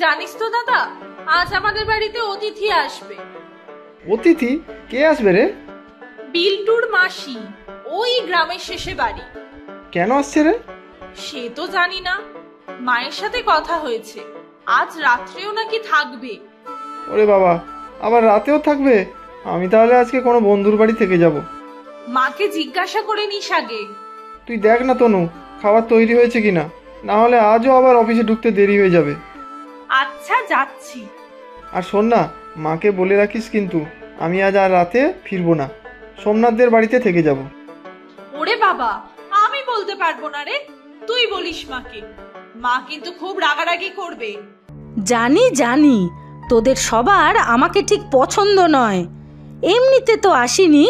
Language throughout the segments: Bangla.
জানিস তো দাদা, আজ আমাদের বাড়িতে অতিথি আসবে। অতিথি? কে আসবে রে? বিল্টুর মাসি, ওই গ্রামের শেষে বাড়ি। কেন আসছে রে? সে তো জানি না, মায়ের সাথে কথা হয়েছে, আজ রাত্রেও নাকি থাকবে। ওরে বাবা, আবার রাতেও থাকবে? আমি তাহলে আজকে কোনো বন্ধুর বাড়ি থেকে যাব। মাকে জিজ্ঞাসা করে নিস আগে। তুই দেখ না তনু, খাবার তৈরি হয়েছে কিনা, না হলে আজও আবার অফিসে ঢুকতে দেরি হয়ে যাবে। আচ্ছা, যাচ্ছি। আর শোন না, মাকে বলে রাখিস কিন্তু আমি আজ আর রাতে ফিরবো না, সোমনাথদের বাড়িতে থেকে যাব। ওরে বাবা, আমি বলতে পারবো না রে, তুই বলিস মাকে। মা কিন্তু খুব রাগারাগি করবে। জানি জানি, তোদের সবার আমাকে ঠিক পছন্দ নয়। এমনিতে তো আসিনি,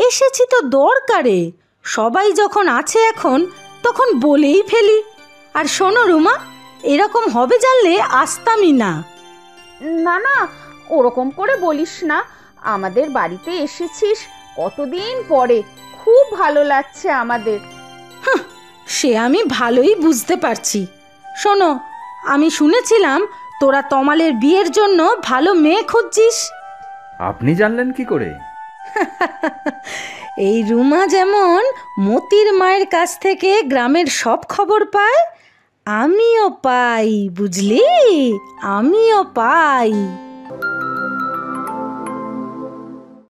এসেছি তো দরকারে। সবাই যখন আছে এখন, তখন বলেই ফেলি। আর শোনো রুমা, এরকম হবে জানলে আসতামই না। না না, ওরকম করে বলিস না। আমাদের বাড়িতে এসেছিস কতদিন পরে, খুব ভালো লাগছে আমাদের। সে আমি ভালোই বুঝতে পারছি। শোনো, আমি শুনেছিলাম তোরা তমালের বিয়ের জন্য ভালো মেয়ে খুঁজছিস। আপনি জানলেন কি করে? এই রুমা যেমন মতির মায়ের কাছ থেকে গ্রামের সব খবর পায়, আমিও পাই, বুঝলি? আমিও পাই।